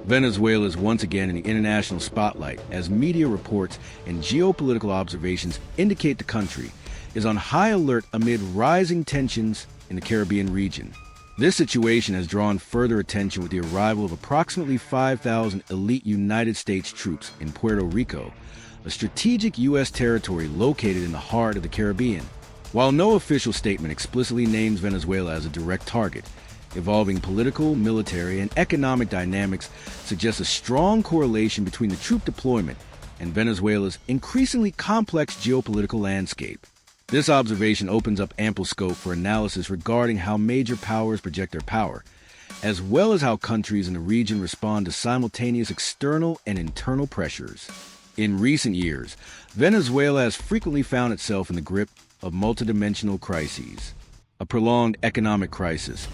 Venezuela is once again in the international spotlight as media reports and geopolitical observations indicate the country is on high alert amid rising tensions in the Caribbean region. This situation has drawn further attention with the arrival of approximately 5,000 elite United States troops in Puerto Rico, a strategic U.S. territory located in the heart of the Caribbean. While no official statement explicitly names Venezuela as a direct target, evolving political, military, and economic dynamics suggest a strong correlation between the troop deployment and Venezuela's increasingly complex geopolitical landscape. This observation opens up ample scope for analysis regarding how major powers project their power, as well as how countries in the region respond to simultaneous external and internal pressures. In recent years, Venezuela has frequently found itself in the grip of multidimensional crises. A prolonged economic crisis,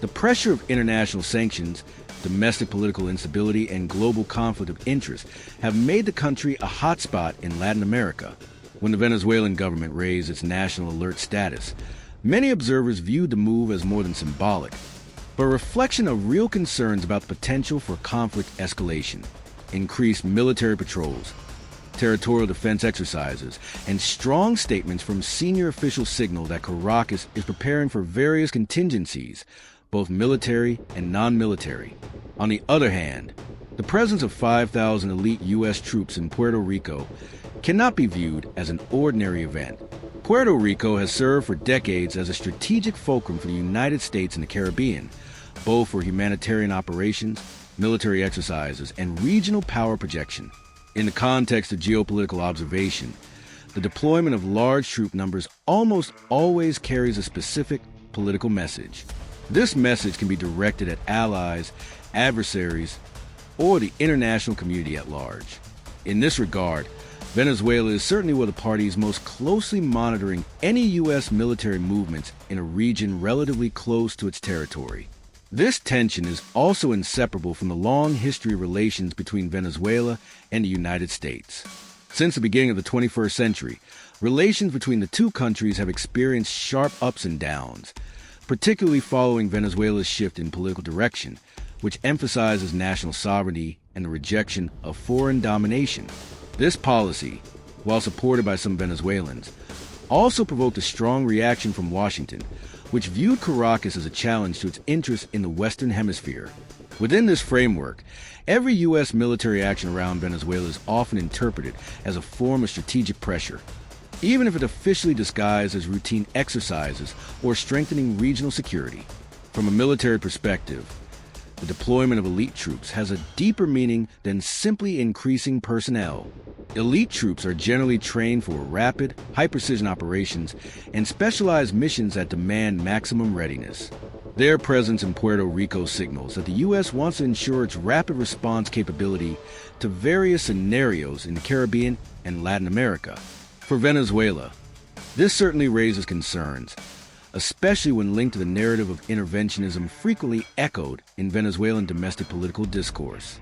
the pressure of international sanctions, domestic political instability, and global conflict of interest have made the country a hotspot in Latin America. When the Venezuelan government raised its national alert status, many observers viewed the move as more than symbolic, but a reflection of real concerns about the potential for conflict escalation. Increased military patrols, territorial defense exercises, and strong statements from senior officials signal that Caracas is preparing for various contingencies, both military and non-military. On the other hand, the presence of 5,000 elite U.S. troops in Puerto Rico cannot be viewed as an ordinary event. Puerto Rico has served for decades as a strategic fulcrum for the United States and the Caribbean, both for humanitarian operations, military exercises, and regional power projection. In the context of geopolitical observation, the deployment of large troop numbers almost always carries a specific political message. This message can be directed at allies, adversaries, or the international community at large. In this regard, Venezuela is certainly one of the parties most closely monitoring any U.S. military movements in a region relatively close to its territory. This tension is also inseparable from the long history of relations between Venezuela and the United States. Since the beginning of the 21st century, relations between the two countries have experienced sharp ups and downs, particularly following Venezuela's shift in political direction, which emphasizes national sovereignty and the rejection of foreign domination. This policy, while supported by some Venezuelans, also provoked a strong reaction from Washington, which viewed Caracas as a challenge to its interests in the Western Hemisphere. Within this framework, every U.S. military action around Venezuela is often interpreted as a form of strategic pressure, even if it officially disguised as routine exercises or strengthening regional security. From a military perspective, the deployment of elite troops has a deeper meaning than simply increasing personnel. Elite troops are generally trained for rapid, high-precision operations and specialized missions that demand maximum readiness. Their presence in Puerto Rico signals that the U.S. wants to ensure its rapid response capability to various scenarios in the Caribbean and Latin America. For Venezuela, this certainly raises concerns, especially when linked to the narrative of interventionism frequently echoed in Venezuelan domestic political discourse.